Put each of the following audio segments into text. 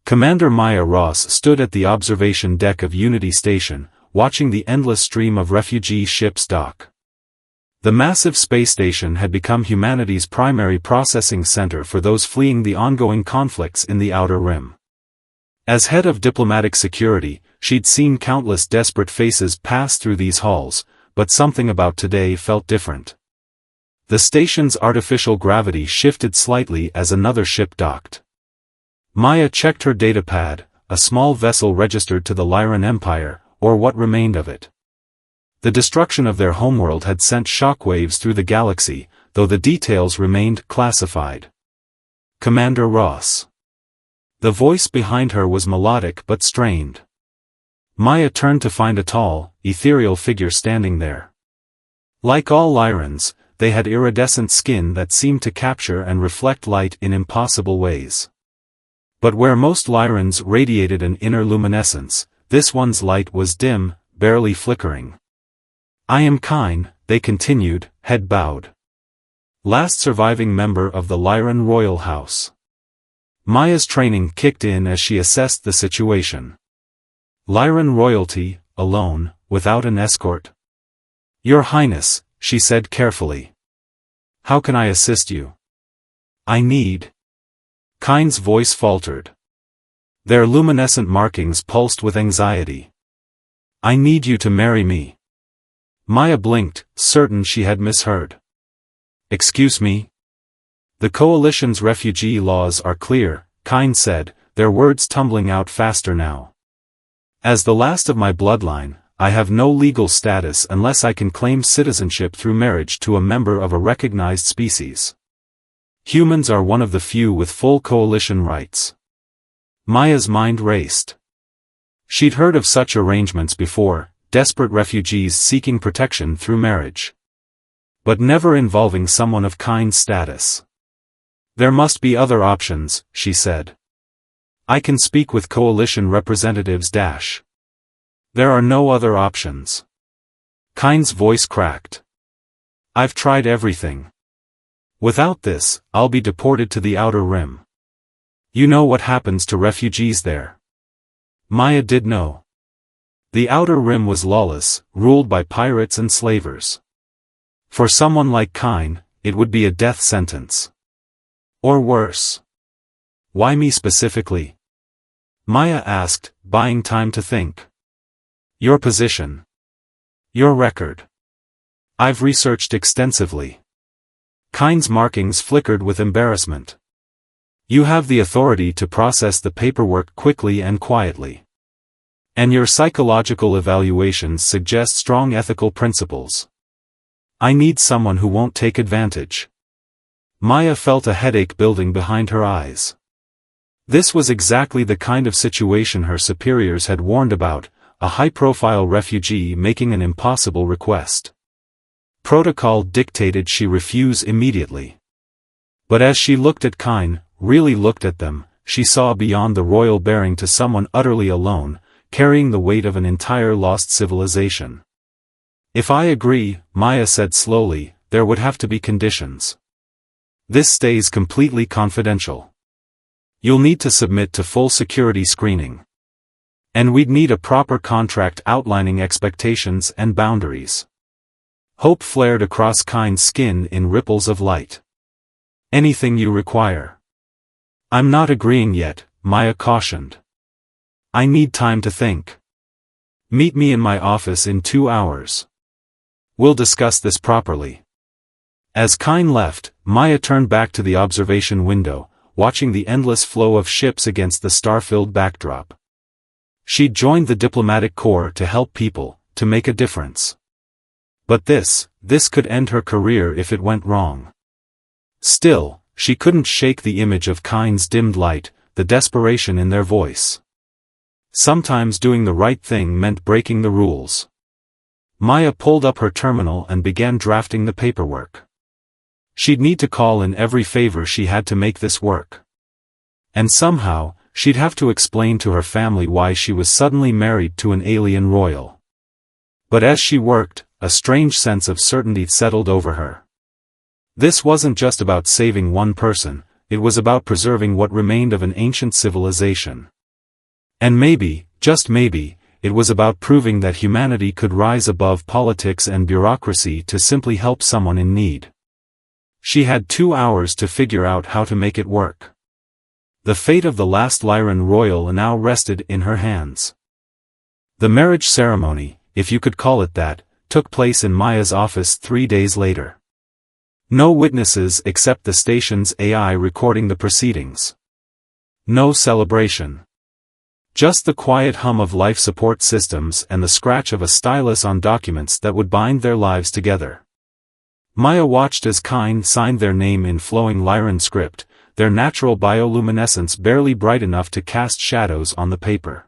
Commander Maya Ross stood at the observation deck of Unity Station, watching the endless stream of refugee ships dock. The massive space station had become humanity's primary processing center for those fleeing the ongoing conflicts in the Outer Rim. As head of diplomatic security, she'd seen countless desperate faces pass through these halls, but something about today felt different. The station's artificial gravity shifted slightly as another ship docked. Maya checked her datapad, a small vessel registered to the Lyran Empire, or what remained of it. The destruction of their homeworld had sent shockwaves through the galaxy, though the details remained classified. Commander Ross. The voice behind her was melodic but strained. Maya turned to find a tall, ethereal figure standing there. Like all Lyrans, they had iridescent skin that seemed to capture and reflect light in impossible ways. But where most Lyrans radiated an inner luminescence, this one's light was dim, barely flickering. "I am Kine," they continued, head bowed. "Last surviving member of the Lyran royal house." Maya's training kicked in as she assessed the situation. Lyran royalty, alone, without an escort? "Your Highness," she said carefully. "How can I assist you?" "I need..." Kine's voice faltered. Their luminescent markings pulsed with anxiety. "I need you to marry me." Maya blinked, certain she had misheard. "Excuse me?" "The Coalition's refugee laws are clear," Kine said, their words tumbling out faster now. "As the last of my bloodline, I have no legal status unless I can claim citizenship through marriage to a member of a recognized species. Humans are one of the few with full Coalition rights." Maya's mind raced. She'd heard of such arrangements before, desperate refugees seeking protection through marriage. But never involving someone of Kine's status. "There must be other options," she said. "I can speak with Coalition representatives. There are no other options." Kine's voice cracked. "I've tried everything. Without this, I'll be deported to the Outer Rim. You know what happens to refugees there." Maya did know. The Outer Rim was lawless, ruled by pirates and slavers. For someone like Kine, it would be a death sentence. Or worse. "Why me specifically?" Maya asked, buying time to think. "Your position. Your record. I've researched extensively." Kine's markings flickered with embarrassment. "You have the authority to process the paperwork quickly and quietly. And your psychological evaluations suggest strong ethical principles. I need someone who won't take advantage." Maya felt a headache building behind her eyes. This was exactly the kind of situation her superiors had warned about, a high-profile refugee making an impossible request. Protocol dictated she refuse immediately. But as she looked at Kine, really looked at them, she saw beyond the royal bearing to someone utterly alone, carrying the weight of an entire lost civilization. "If I agree," Maya said slowly, "there would have to be conditions. This stays completely confidential. You'll need to submit to full security screening. And we'd need a proper contract outlining expectations and boundaries." Hope flared across Kine's skin in ripples of light. "Anything you require." "I'm not agreeing yet," Maya cautioned. "I need time to think. Meet me in my office in 2 hours. We'll discuss this properly." As Kine left, Maya turned back to the observation window, watching the endless flow of ships against the star-filled backdrop. She'd joined the diplomatic corps to help people, to make a difference. But this could end her career if it went wrong. Still, she couldn't shake the image of Kine's dimmed light, the desperation in their voice. Sometimes doing the right thing meant breaking the rules. Maya pulled up her terminal and began drafting the paperwork. She'd need to call in every favor she had to make this work. And somehow, she'd have to explain to her family why she was suddenly married to an alien royal. But as she worked, a strange sense of certainty settled over her. This wasn't just about saving one person, it was about preserving what remained of an ancient civilization. And maybe, just maybe, it was about proving that humanity could rise above politics and bureaucracy to simply help someone in need. She had 2 hours to figure out how to make it work. The fate of the last Lyran royal now rested in her hands. The marriage ceremony, if you could call it that, took place in Maya's office 3 days later. No witnesses except the station's AI recording the proceedings. No celebration. Just the quiet hum of life support systems and the scratch of a stylus on documents that would bind their lives together. Maya watched as Kine signed their name in flowing Lyran script, their natural bioluminescence barely bright enough to cast shadows on the paper.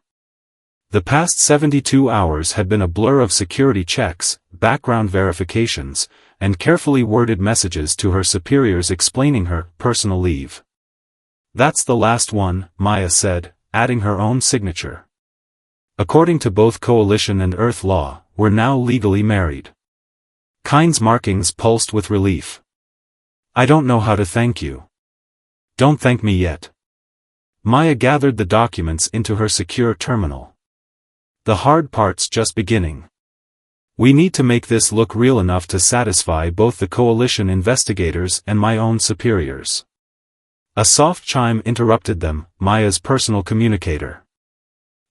The past 72 hours had been a blur of security checks, background verifications, and carefully worded messages to her superiors explaining her personal leave. That's the last one, Maya said, adding her own signature. According to both Coalition and Earth law, we're now legally married. Kine's markings pulsed with relief. I don't know how to thank you. Don't thank me yet. Maya gathered the documents into her secure terminal. The hard part's just beginning. We need to make this look real enough to satisfy both the Coalition investigators and my own superiors. A soft chime interrupted them, Maya's personal communicator.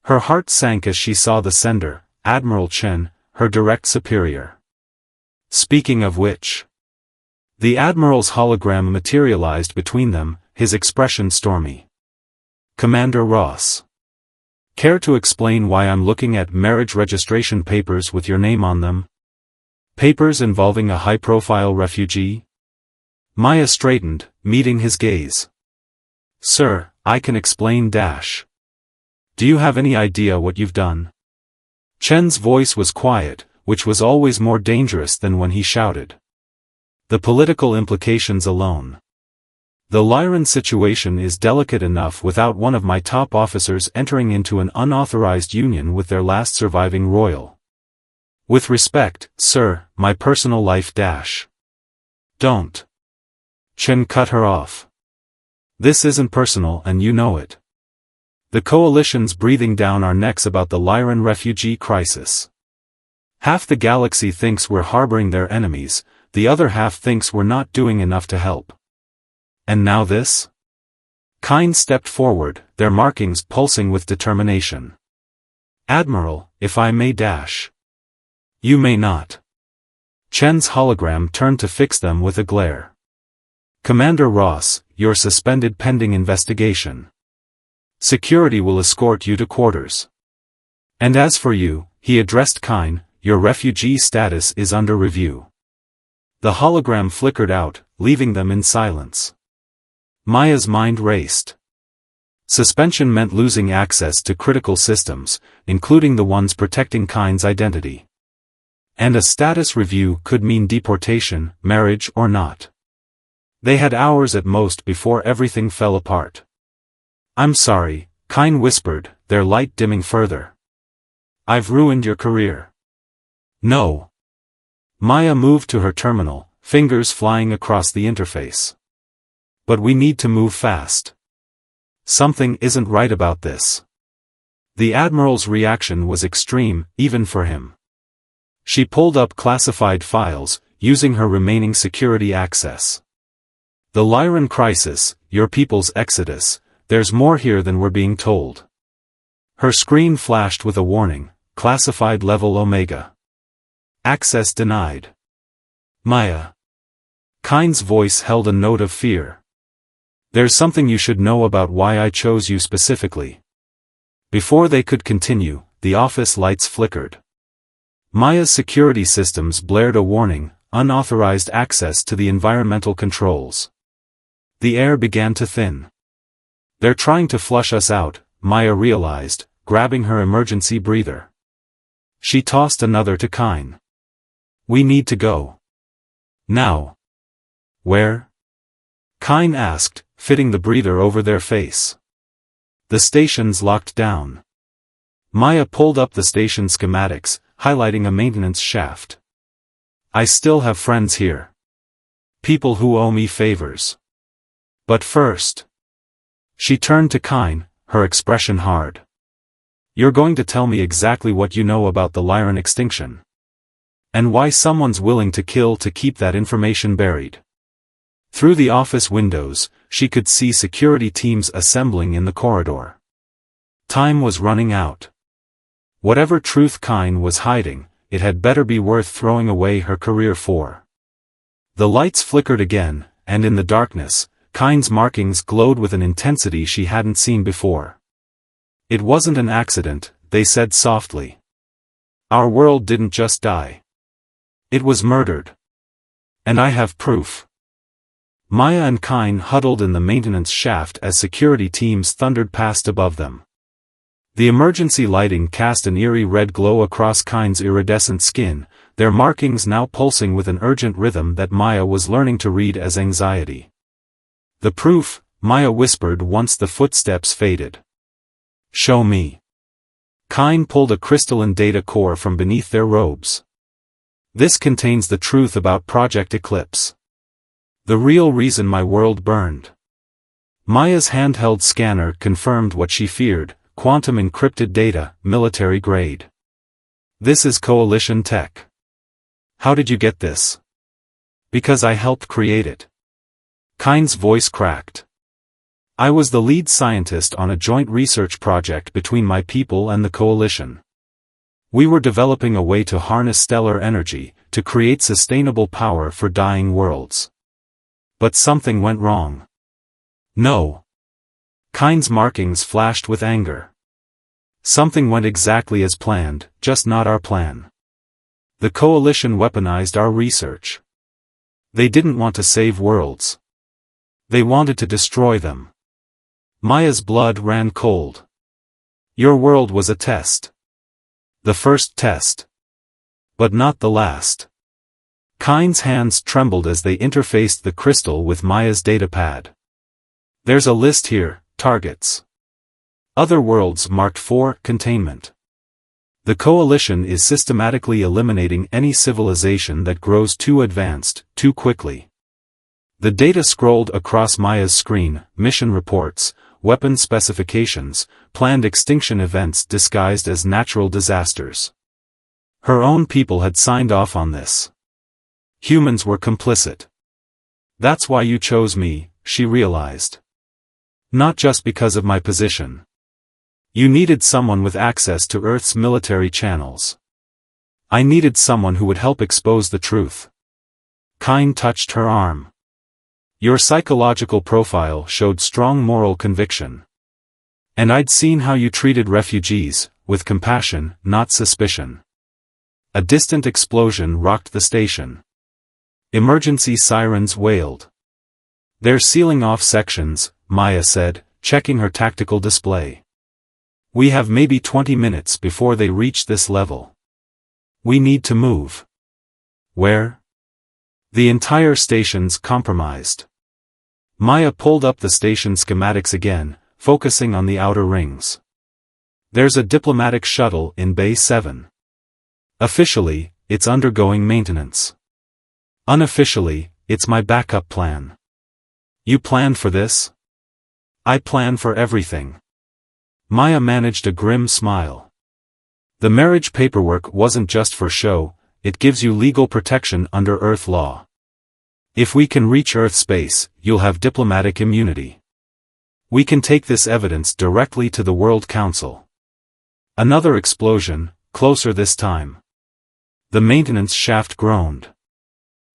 Her heart sank as she saw the sender, Admiral Chen, her direct superior. Speaking of which, the Admiral's hologram materialized between them, his expression stormy. Commander Ross. Care to explain why I'm looking at marriage registration papers with your name on them? Papers involving a high-profile refugee? Maya straightened, meeting his gaze. Sir, I can explain. Do you have any idea what you've done? Chen's voice was quiet, which was always more dangerous than when he shouted. The political implications alone. The Lyran situation is delicate enough without one of my top officers entering into an unauthorized union with their last surviving royal. With respect, sir, my personal life. Don't. Chen cut her off. This isn't personal and you know it. The Coalition's breathing down our necks about the Lyran refugee crisis. Half the galaxy thinks we're harboring their enemies, the other half thinks we're not doing enough to help. And now this? Kine stepped forward, their markings pulsing with determination. Admiral, if I may. You may not. Chen's hologram turned to fix them with a glare. Commander Ross, you're suspended pending investigation. Security will escort you to quarters. And as for you, he addressed Kine, your refugee status is under review. The hologram flickered out, leaving them in silence. Maya's mind raced. Suspension meant losing access to critical systems, including the ones protecting Kine's identity. And a status review could mean deportation, marriage or not. They had hours at most before everything fell apart. I'm sorry, Kine whispered, their light dimming further. I've ruined your career. No. Maya moved to her terminal, fingers flying across the interface. But we need to move fast. Something isn't right about this. The Admiral's reaction was extreme, even for him. She pulled up classified files, using her remaining security access. The Lyran crisis, your people's exodus, there's more here than we're being told. Her screen flashed with a warning, classified level Omega. Access denied. Maya. Kine's voice held a note of fear. There's something you should know about why I chose you specifically. Before they could continue, the office lights flickered. Maya's security systems blared a warning, unauthorized access to the environmental controls. The air began to thin. They're trying to flush us out, Maya realized, grabbing her emergency breather. She tossed another to Kine. We need to go. Now. Where? Kine asked, fitting the breather over their face. The station's locked down. Maya pulled up the station schematics, highlighting a maintenance shaft. I still have friends here. People who owe me favors. But first. She turned to Kine, her expression hard. You're going to tell me exactly what you know about the Lyran extinction. And why someone's willing to kill to keep that information buried. Through the office windows, she could see security teams assembling in the corridor. Time was running out. Whatever truth Kyne was hiding, it had better be worth throwing away her career for. The lights flickered again, and in the darkness, Kyne's markings glowed with an intensity she hadn't seen before. It wasn't an accident, they said softly. Our world didn't just die. It was murdered. And I have proof. Maya and Kyne huddled in the maintenance shaft as security teams thundered past above them. The emergency lighting cast an eerie red glow across Kyne's iridescent skin, their markings now pulsing with an urgent rhythm that Maya was learning to read as anxiety. The proof, Maya whispered once the footsteps faded. Show me. Kyne pulled a crystalline data core from beneath their robes. This contains the truth about Project Eclipse. The real reason my world burned. Maya's handheld scanner confirmed what she feared, quantum encrypted data, military grade. This is Coalition tech. How did you get this? Because I helped create it. Kyne's voice cracked. I was the lead scientist on a joint research project between my people and the Coalition. We were developing a way to harness stellar energy, to create sustainable power for dying worlds. But something went wrong. No. Kyne's markings flashed with anger. Something went exactly as planned, just not our plan. The Coalition weaponized our research. They didn't want to save worlds. They wanted to destroy them. Maya's blood ran cold. Your world was a test. The first test. But not the last. Kyne's hands trembled as they interfaced the crystal with Maya's datapad. There's a list here, targets. Other worlds marked for containment. The Coalition is systematically eliminating any civilization that grows too advanced, too quickly. The data scrolled across Maya's screen, mission reports, weapon specifications, planned extinction events disguised as natural disasters. Her own people had signed off on this. Humans were complicit. That's why you chose me, she realized. Not just because of my position. You needed someone with access to Earth's military channels. I needed someone who would help expose the truth. Kyne touched her arm. Your psychological profile showed strong moral conviction. And I'd seen how you treated refugees, with compassion, not suspicion. A distant explosion rocked the station. Emergency sirens wailed. They're sealing off sections, Maya said, checking her tactical display. We have maybe 20 minutes before they reach this level. We need to move. Where? The entire station's compromised. Maya pulled up the station schematics again, focusing on the outer rings. There's a diplomatic shuttle in Bay 7. Officially, it's undergoing maintenance. Unofficially, it's my backup plan. You planned for this? I plan for everything. Maya managed a grim smile. The marriage paperwork wasn't just for show, it gives you legal protection under Earth law. If we can reach Earth space, you'll have diplomatic immunity. We can take this evidence directly to the World Council. Another explosion, closer this time. The maintenance shaft groaned.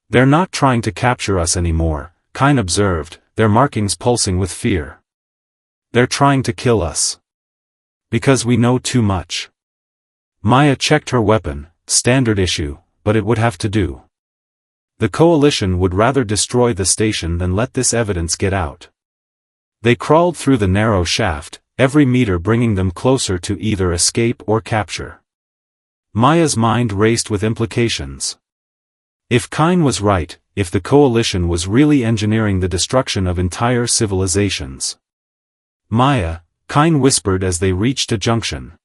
They're not trying to capture us anymore, Kyne observed, their markings pulsing with fear. They're trying to kill us. Because we know too much. Maya checked her weapon, standard issue, but it would have to do. The Coalition would rather destroy the station than let this evidence get out. They crawled through the narrow shaft, every meter bringing them closer to either escape or capture. Maya's mind raced with implications. If Kyne was right, if the Coalition was really engineering the destruction of entire civilizations. Maya, Kyne whispered as they reached a junction.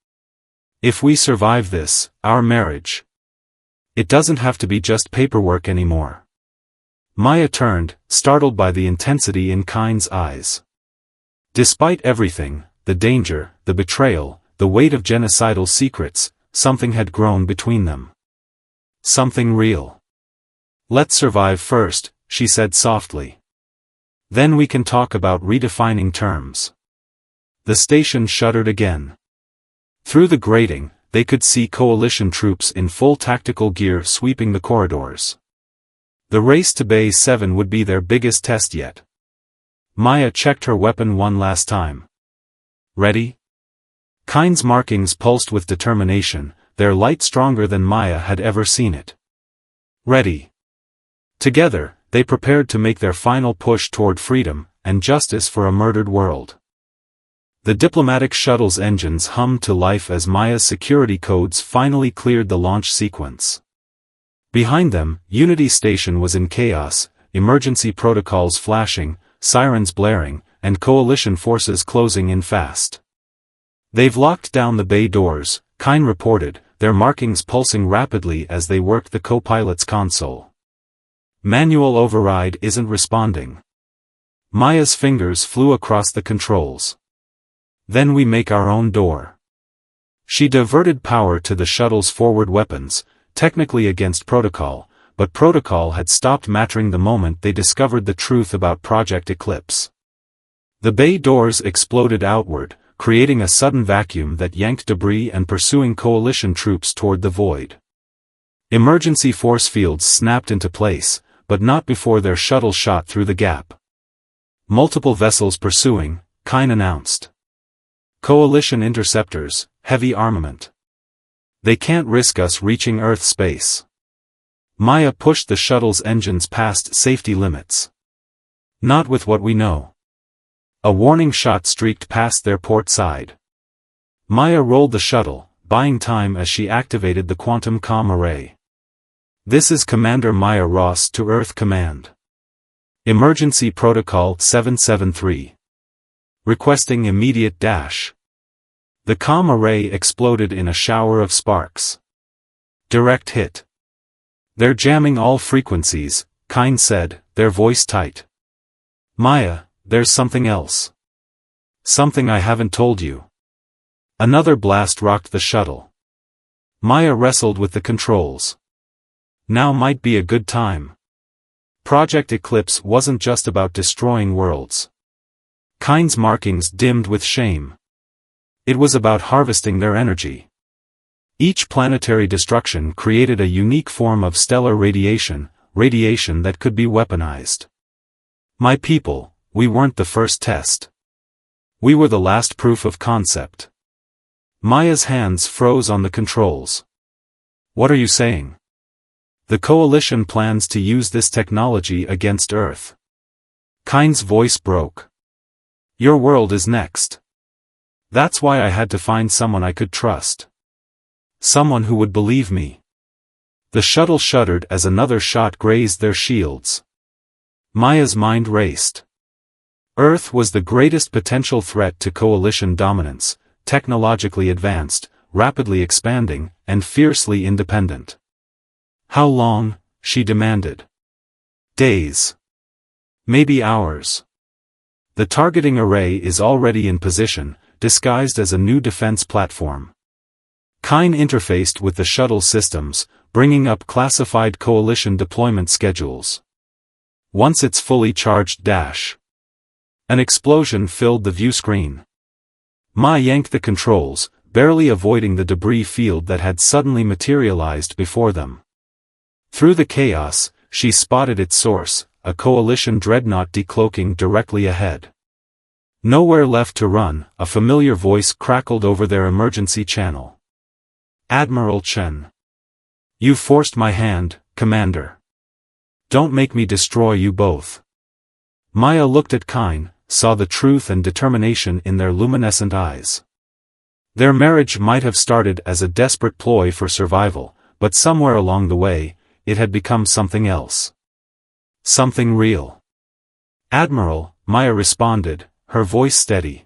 If we survive this, our marriage. It doesn't have to be just paperwork anymore. Maya turned, startled by the intensity in Kyne's eyes. Despite everything, the danger, the betrayal, the weight of genocidal secrets, something had grown between them. Something real. "Let's survive first," she said softly. "Then we can talk about redefining terms." The station shuddered again. Through the grating, they could see coalition troops in full tactical gear sweeping the corridors. The race to Bay 7 would be their biggest test yet. Maya checked her weapon one last time. "Ready?" Kine's markings pulsed with determination, their light stronger than Maya had ever seen it. "Ready." Together, they prepared to make their final push toward freedom and justice for a murdered world. The diplomatic shuttle's engines hummed to life as Maya's security codes finally cleared the launch sequence. Behind them, Unity Station was in chaos, emergency protocols flashing, sirens blaring, and coalition forces closing in fast. "They've locked down the bay doors," Kine reported, their markings pulsing rapidly as they worked the co-pilot's console. "Manual override isn't responding." Maya's fingers flew across the controls. "Then we make our own door." She diverted power to the shuttle's forward weapons, technically against protocol, but protocol had stopped mattering the moment they discovered the truth about Project Eclipse. The bay doors exploded outward, creating a sudden vacuum that yanked debris and pursuing coalition troops toward the void. Emergency force fields snapped into place, but not before their shuttle shot through the gap. "Multiple vessels pursuing," Kine announced. "Coalition interceptors, heavy armament. They can't risk us reaching Earth space." Maya pushed the shuttle's engines past safety limits. "Not with what we know." A warning shot streaked past their port side. Maya rolled the shuttle, buying time as she activated the quantum comm array. "This is Commander Maya Ross to Earth Command. Emergency Protocol 773. Requesting immediate dash." The comm array exploded in a shower of sparks. "Direct hit." "They're jamming all frequencies," Kine said, their voice tight. "Maya, there's something else. Something I haven't told you." Another blast rocked the shuttle. Maya wrestled with the controls. Now might be a good time. Project Eclipse wasn't just about destroying worlds. Kine's markings dimmed with shame. It was about harvesting their energy. Each planetary destruction created a unique form of stellar radiation, radiation that could be weaponized. "My people, we weren't the first test. We were the last proof of concept." Maya's hands froze on the controls. "What are you saying?" "The Coalition plans to use this technology against Earth." Kine's voice broke. "Your world is next. That's why I had to find someone I could trust. Someone who would believe me." The shuttle shuddered as another shot grazed their shields. Maya's mind raced. Earth was the greatest potential threat to Coalition dominance, technologically advanced, rapidly expanding, and fiercely independent. "How long?" she demanded. "Days. Maybe hours. The targeting array is already in position, disguised as a new defense platform." Kine interfaced with the shuttle systems, bringing up classified Coalition deployment schedules. "Once it's fully charged dash." An explosion filled the view screen. Ma yanked the controls, barely avoiding the debris field that had suddenly materialized before them. Through the chaos, she spotted its source, a Coalition dreadnought decloaking directly ahead. Nowhere left to run, a familiar voice crackled over their emergency channel. "Admiral Chen. You forced my hand, Commander. Don't make me destroy you both." Maya looked at Kine, saw the truth and determination in their luminescent eyes. Their marriage might have started as a desperate ploy for survival, but somewhere along the way, it had become something else. Something real. "Admiral," Maya responded, her voice steady.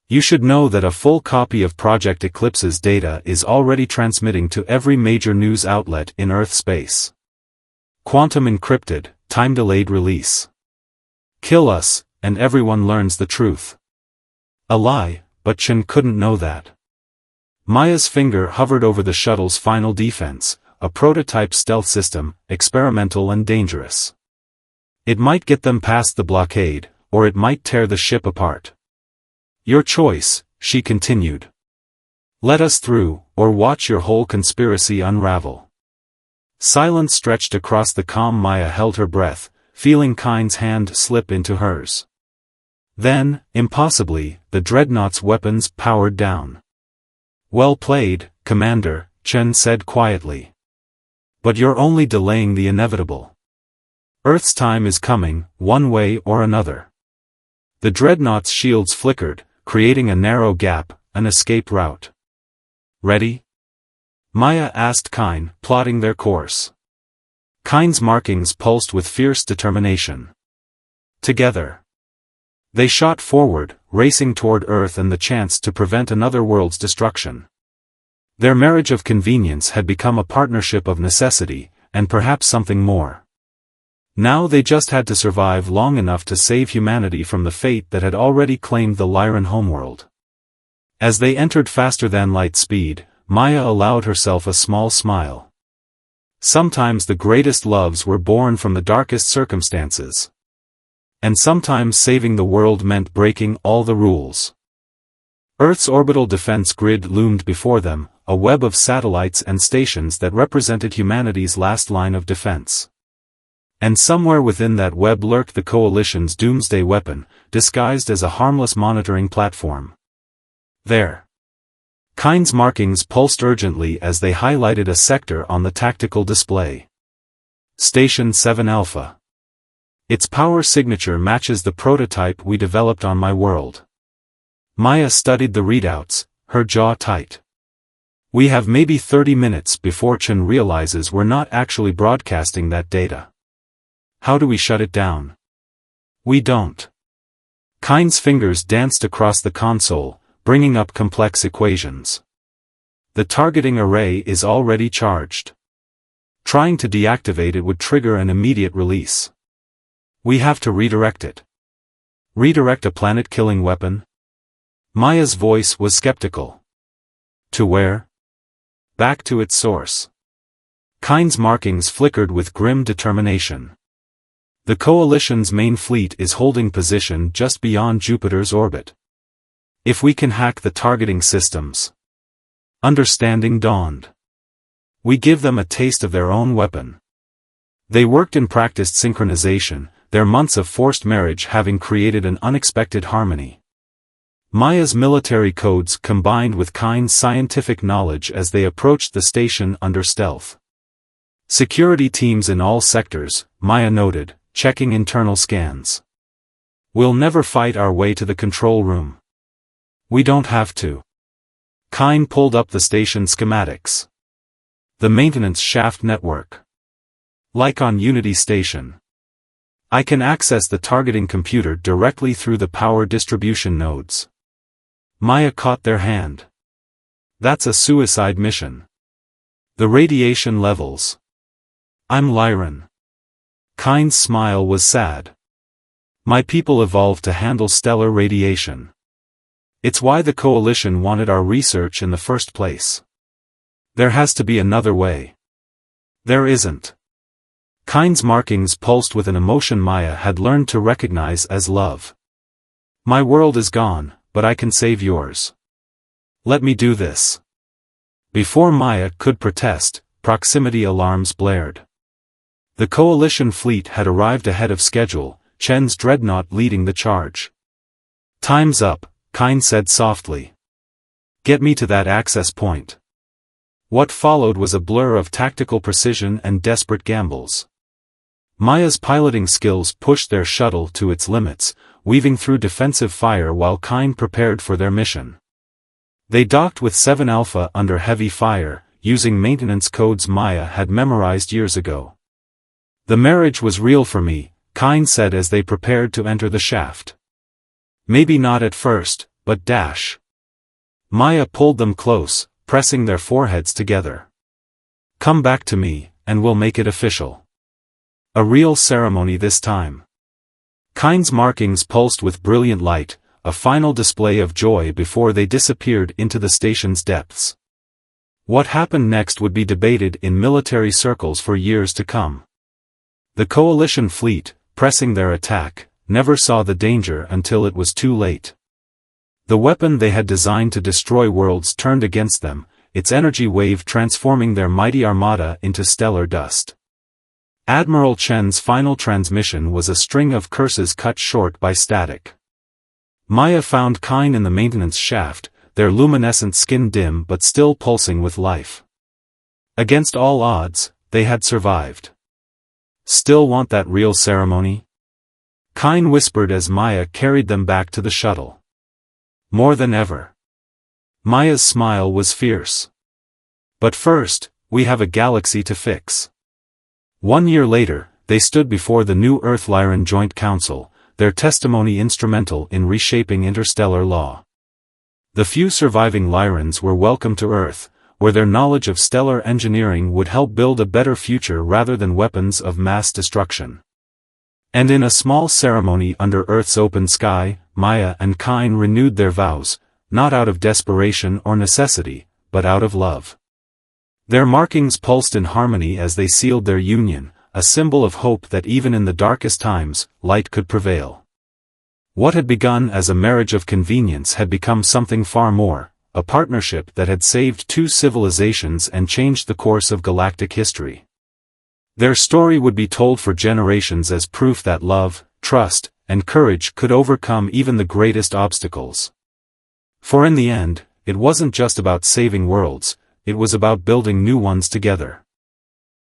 "You should know that a full copy of Project Eclipse's data is already transmitting to every major news outlet in Earth space. Quantum encrypted, time-delayed release. Kill us, and everyone learns the truth." A lie, but Chen couldn't know that. Maya's finger hovered over the shuttle's final defense, a prototype stealth system, experimental and dangerous. It might get them past the blockade, or it might tear the ship apart. Your choice, she continued. Let us through, or watch your whole conspiracy unravel. Silence stretched across the calm. Maya held her breath, feeling Kine's hand slip into hers. Then, impossibly, the dreadnought's weapons powered down. Well played, Commander, Chen said quietly. But you're only delaying the inevitable. Earth's time is coming, one way or another. The dreadnought's shields flickered, creating a narrow gap, an escape route. Ready? Maya asked Kine, plotting their course. Kine's markings pulsed with fierce determination. Together. They shot forward, racing toward Earth and the chance to prevent another world's destruction. Their marriage of convenience had become a partnership of necessity, and perhaps something more. Now they just had to survive long enough to save humanity from the fate that had already claimed the Lyran homeworld. As they entered faster than light speed, Maya allowed herself a small smile. Sometimes the greatest loves were born from the darkest circumstances. And sometimes saving the world meant breaking all the rules. Earth's orbital defense grid loomed before them, a web of satellites and stations that represented humanity's last line of defense. And somewhere within that web lurked the Coalition's doomsday weapon, disguised as a harmless monitoring platform. There. Kine's markings pulsed urgently as they highlighted a sector on the tactical display. Station 7 Alpha. Its power signature matches the prototype we developed on my world. Maya studied the readouts, her jaw tight. We have maybe 30 minutes before Chen realizes we're not actually broadcasting that data. How do we shut it down? We don't. Kine's fingers danced across the console, bringing up complex equations. The targeting array is already charged. Trying to deactivate it would trigger an immediate release. We have to redirect it. Redirect a planet-killing weapon? Maya's voice was skeptical. To where? Back to its source. Kine's markings flickered with grim determination. The Coalition's main fleet is holding position just beyond Jupiter's orbit. If we can hack the targeting systems. Understanding dawned. We give them a taste of their own weapon. They worked in practiced synchronization, their months of forced marriage having created an unexpected harmony. Maya's military codes combined with Kine's scientific knowledge as they approached the station under stealth. Security teams in all sectors, Maya noted, checking internal scans. We'll never fight our way to the control room. We don't have to. Kine pulled up the station schematics. The maintenance shaft network. Like on Unity Station. I can access the targeting computer directly through the power distribution nodes. Maya caught their hand. That's a suicide mission. The radiation levels. I'm Lyran. Kine's smile was sad. My people evolved to handle stellar radiation. It's why the Coalition wanted our research in the first place. There has to be another way. There isn't. Kine's markings pulsed with an emotion Maya had learned to recognize as love. My world is gone, but I can save yours. Let me do this. Before Maya could protest, proximity alarms blared. The Coalition fleet had arrived ahead of schedule, Chen's dreadnought leading the charge. Time's up, Kine said softly. Get me to that access point. What followed was a blur of tactical precision and desperate gambles. Maya's piloting skills pushed their shuttle to its limits, weaving through defensive fire while Kine prepared for their mission. They docked with 7 Alpha under heavy fire, using maintenance codes Maya had memorized years ago. The marriage was real for me, Kine said as they prepared to enter the shaft. Maybe not at first, but dash. Maya pulled them close, pressing their foreheads together. Come back to me, and we'll make it official. A real ceremony this time. Kine's markings pulsed with brilliant light, a final display of joy before they disappeared into the station's depths. What happened next would be debated in military circles for years to come. The coalition fleet, pressing their attack, never saw the danger until it was too late. The weapon they had designed to destroy worlds turned against them, its energy wave transforming their mighty armada into stellar dust. Admiral Chen's final transmission was a string of curses cut short by static. Maya found Kine in the maintenance shaft, their luminescent skin dim but still pulsing with life. Against all odds, they had survived. "Still want that real ceremony?" Kine whispered as Maya carried them back to the shuttle. "More than ever." Maya's smile was fierce. "But first, we have a galaxy to fix." 1 year later, they stood before the New Earth-Lyran Joint Council, their testimony instrumental in reshaping interstellar law. The few surviving Lyrans were welcome to Earth, where their knowledge of stellar engineering would help build a better future rather than weapons of mass destruction. And in a small ceremony under Earth's open sky, Maya and Kine renewed their vows, not out of desperation or necessity, but out of love. Their markings pulsed in harmony as they sealed their union, a symbol of hope that even in the darkest times, light could prevail. What had begun as a marriage of convenience had become something far more, a partnership that had saved 2 civilizations and changed the course of galactic history. Their story would be told for generations as proof that love, trust, and courage could overcome even the greatest obstacles. For in the end, it wasn't just about saving worlds, it was about building new ones together.